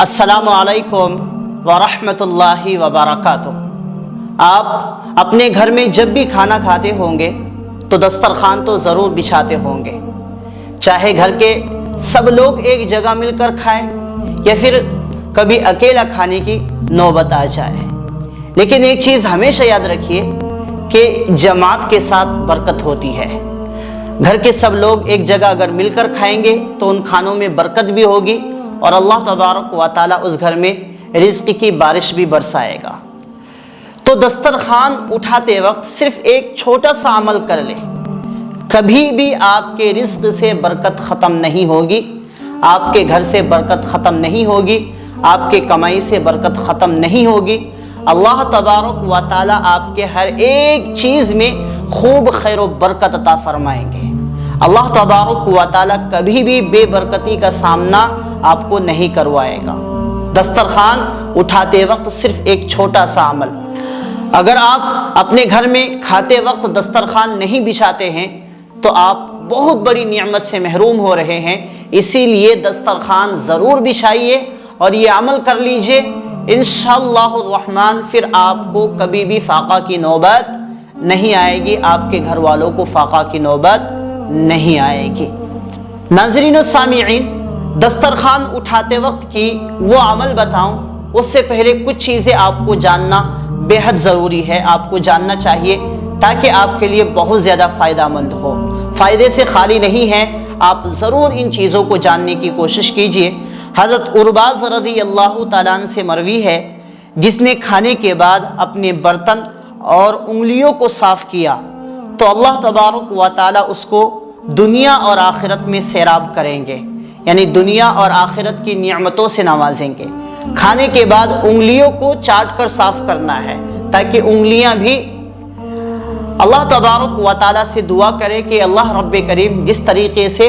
السلام علیکم ورحمۃ اللہ وبرکاتہ۔ آپ اپنے گھر میں جب بھی کھانا کھاتے ہوں گے تو دسترخوان تو ضرور بچھاتے ہوں گے، چاہے گھر کے سب لوگ ایک جگہ مل کر کھائیں یا پھر کبھی اکیلا کھانے کی نوبت آ جائے۔ لیکن ایک چیز ہمیشہ یاد رکھیے کہ جماعت کے ساتھ برکت ہوتی ہے۔ گھر کے سب لوگ ایک جگہ اگر مل کر کھائیں گے تو ان کھانوں میں برکت بھی ہوگی اور اللہ تبارک و تعالیٰ اس گھر میں رزق کی بارش بھی برسائے گا۔ تو دسترخوان اٹھاتے وقت صرف ایک چھوٹا سا عمل کر لیں، کبھی بھی آپ کے رزق سے برکت ختم نہیں ہوگی، آپ کے گھر سے برکت ختم نہیں ہوگی، آپ کے کمائی سے برکت ختم نہیں ہوگی۔ اللہ تبارک و تعالیٰ آپ کے ہر ایک چیز میں خوب خیر و برکت عطا فرمائیں گے۔ اللہ تبارک و تعالیٰ کبھی بھی بے برکتی کا سامنا آپ کو نہیں کروائے گا۔ دسترخوان اٹھاتے وقت صرف ایک چھوٹا سا عمل۔ اگر آپ اپنے گھر میں کھاتے وقت دسترخوان نہیں بچھاتے ہیں تو آپ بہت بڑی نعمت سے محروم ہو رہے ہیں، اسی لیے دسترخوان ضرور بچھائیے اور یہ عمل کر لیجئے، انشاءاللہ الرحمن پھر آپ کو کبھی بھی فاقہ کی نوبت نہیں آئے گی، آپ کے گھر والوں کو فاقہ کی نوبت نہیں آئے گی۔ ناظرین و سامعین، دسترخوان اٹھاتے وقت کی وہ عمل بتاؤں، اس سے پہلے کچھ چیزیں آپ کو جاننا بے حد ضروری ہے، آپ کو جاننا چاہیے تاکہ آپ کے لیے بہت زیادہ فائدہ مند ہو۔ فائدے سے خالی نہیں ہیں، آپ ضرور ان چیزوں کو جاننے کی کوشش کیجئے۔ حضرت عرباض رضی اللہ تعالیٰ عنہ سے مروی ہے، جس نے کھانے کے بعد اپنے برتن اور انگلیوں کو صاف کیا تو اللہ تبارک و تعالیٰ اس کو دنیا اور آخرت میں سیراب کریں گے، یعنی دنیا اور آخرت کی نعمتوں سے نوازیں گے۔ کھانے کے بعد انگلیوں کو چاٹ کر صاف کرنا ہے تاکہ انگلیاں بھی اللہ تبارک و تعالیٰ سے دعا کرے کہ اللہ رب کریم جس طریقے سے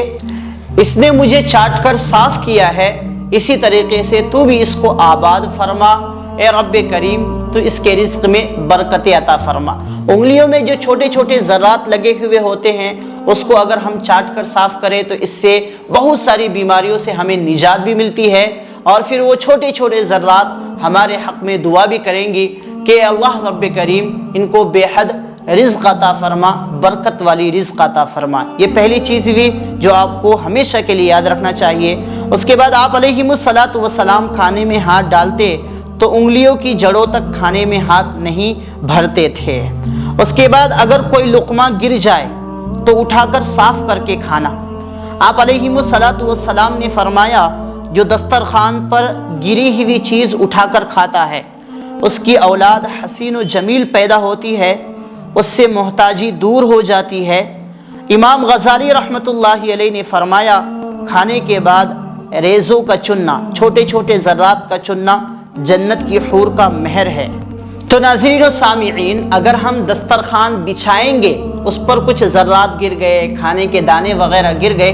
اس نے مجھے چاٹ کر صاف کیا ہے، اسی طریقے سے تو بھی اس کو آباد فرما، اے رب کریم تو اس کے رزق میں برکت عطا فرما۔ انگلیوں میں جو چھوٹے چھوٹے ذرات لگے ہوئے ہوتے ہیں اس کو اگر ہم چاٹ کر صاف کریں تو اس سے بہت ساری بیماریوں سے ہمیں نجات بھی ملتی ہے، اور پھر وہ چھوٹے چھوٹے ذرات ہمارے حق میں دعا بھی کریں گی کہ اللہ رب کریم ان کو بے حد رزق عطا فرما، برکت والی رزق عطا فرما۔ یہ پہلی چیز ہوئی جو آپ کو ہمیشہ کے لیے یاد رکھنا چاہیے۔ اس کے بعد آپ علیہ الصلاۃ والسلام کھانے میں ہاتھ ڈالتے تو انگلیوں کی جڑوں تک کھانے میں ہاتھ نہیں بھرتے تھے۔ اس کے بعد اگر کوئی لقمہ گر جائے تو اٹھا کر صاف کر کے کھانا۔ آپ علیہ الصلاۃ والسلام نے فرمایا جو دسترخوان پر گری ہوئی چیز اٹھا کر کھاتا ہے اس کی اولاد حسین و جمیل پیدا ہوتی ہے، اس سے محتاجی دور ہو جاتی ہے۔ امام غزالی رحمۃ اللہ علیہ نے فرمایا کھانے کے بعد ریزوں کا چننا، چھوٹے چھوٹے ذرات کا چننا جنت کی حور کا مہر ہے۔ تو ناظرین و سامعین، اگر ہم دسترخوان بچھائیں گے اس پر کچھ ذرات گر گئے، کھانے کے دانے وغیرہ گر گئے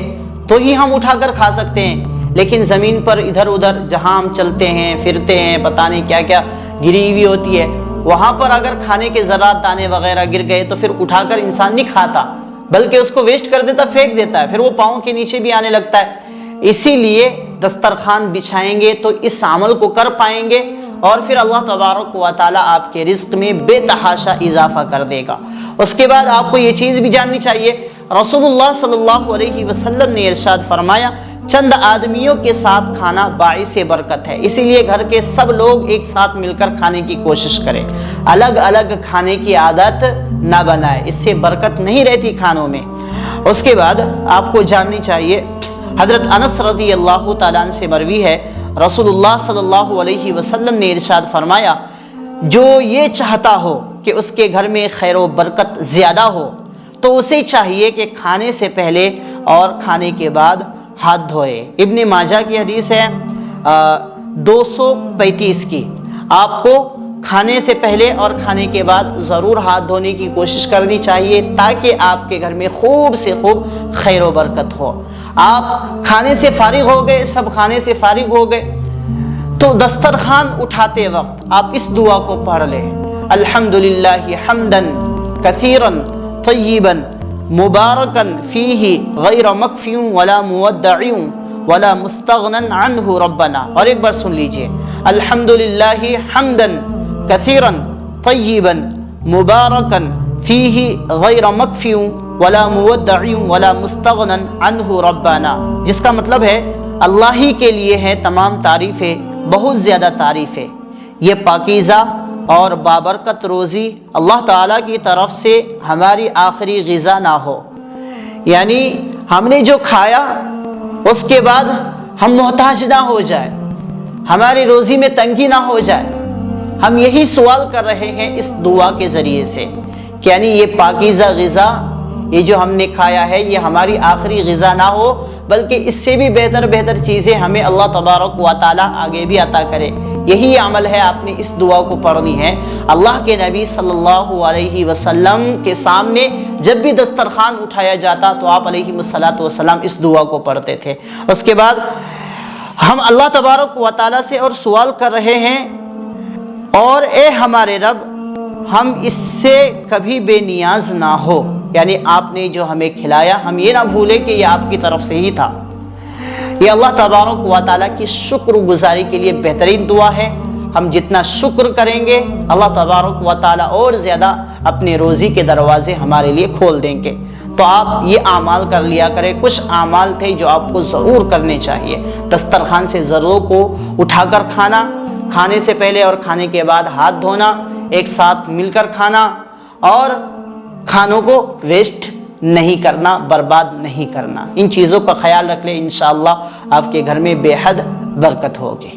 تو ہی ہم اٹھا کر کھا سکتے ہیں، لیکن زمین پر ادھر ادھر جہاں ہم چلتے ہیں پھرتے ہیں پتہ نہیں کیا کیا گری ہوئی ہوتی ہے، وہاں پر اگر کھانے کے ذرات دانے وغیرہ گر گئے تو پھر اٹھا کر انسان نہیں کھاتا بلکہ اس کو ویسٹ کر دیتا، پھینک دیتا ہے، پھر وہ پاؤں کے نیچے بھی آنے لگتا ہے۔ اسی لیے دسترخوان بچھائیں گے تو اس عمل کو کر پائیں گے اور پھر اللہ تبارک و تعالیٰ آپ کے رزق میں بے تحاشا اضافہ کر دے گا۔ اس کے بعد آپ کو یہ چیز بھی جاننی چاہیے، رسول اللہ صلی اللہ علیہ وسلم نے ارشاد فرمایا چند آدمیوں کے ساتھ کھانا باعث برکت ہے، اسی لیے گھر کے سب لوگ ایک ساتھ مل کر کھانے کی کوشش کریں، الگ الگ کھانے کی عادت نہ بنائے، اس سے برکت نہیں رہتی کھانوں میں۔ اس کے بعد آپ کو جاننی چاہیے، حضرت انس رضی اللہ تعالیٰ عنہ سے مروی ہے، رسول اللہ صلی اللہ علیہ وسلم نے ارشاد فرمایا جو یہ چاہتا ہو کہ اس کے گھر میں خیر و برکت زیادہ ہو تو اسے چاہیے کہ کھانے سے پہلے اور کھانے کے بعد ہاتھ دھوئے۔ ابن ماجہ کی حدیث ہے 235 کی۔ آپ کو کھانے سے پہلے اور کھانے کے بعد ضرور ہاتھ دھونے کی کوشش کرنی چاہیے تاکہ آپ کے گھر میں خوب سے خوب خیر و برکت ہو۔ آپ کھانے سے فارغ ہو گئے، سب کھانے سے فارغ ہو گئے تو دسترخوان اٹھاتے وقت آپ اس دعا کو پڑھ لیں، الحمدللہ حمدن کثیرا طیبا مبارکا فیہ غیر مکفی ولا مودع ولا مستغنن عنہ ربنا. اور ایک بار سن لیجئے, الحمدللہ حمدا کثیرا طیبا مبارکا فیہ غیر مکفی ولا مودع ولا مستغنن عنہ ربنا, جس کا مطلب ہے اللہ ہی کے لیے ہے تمام تعریفیں, بہت زیادہ تعریفیں. یہ پاکیزہ اور بابرکت روزی اللہ تعالیٰ کی طرف سے ہماری آخری غذا نہ ہو, یعنی ہم نے جو کھایا اس کے بعد ہم محتاج نہ ہو جائے, ہماری روزی میں تنگی نہ ہو جائے. ہم یہی سوال کر رہے ہیں اس دعا کے ذریعے سے کہ یعنی یہ پاکیزہ غذا, یہ جو ہم نے کھایا ہے, یہ ہماری آخری غذا نہ ہو, بلکہ اس سے بھی بہتر چیزیں ہمیں اللہ تبارک و تعالیٰ آگے بھی عطا کرے. یہی عمل ہے, آپ نے اس دعا کو پڑھنی ہے. اللہ کے نبی صلی اللہ علیہ وسلم کے سامنے جب بھی دسترخوان اٹھایا جاتا تو آپ علیہ السلام اس دعا کو پڑھتے تھے. اس کے بعد ہم اللہ تبارک و تعالیٰ سے اور سوال کر رہے ہیں, اور اے ہمارے رب ہم اس سے کبھی بے نیاز نہ ہو, یعنی آپ نے جو ہمیں کھلایا ہم یہ نہ بھولے کہ یہ آپ کی طرف سے ہی تھا. یہ اللہ تبارک و تعالیٰ کی شکر گزاری کے لیے بہترین دعا ہے. ہم جتنا شکر کریں گے اللہ تبارک و تعالیٰ اور زیادہ اپنے روزی کے دروازے ہمارے لیے کھول دیں گے. تو آپ یہ اعمال کر لیا کریں. کچھ اعمال تھے جو آپ کو ضرور کرنے چاہیے. دسترخوان سے ضرور کو اٹھا کر کھانا, کھانے سے پہلے اور کھانے کے بعد ہاتھ دھونا, ایک ساتھ مل کر کھانا, اور کھانوں کو ویسٹ نہیں کرنا, برباد نہیں کرنا. ان چیزوں کا خیال رکھ لیں, انشاءاللہ آپ کے گھر میں بے حد برکت ہوگی.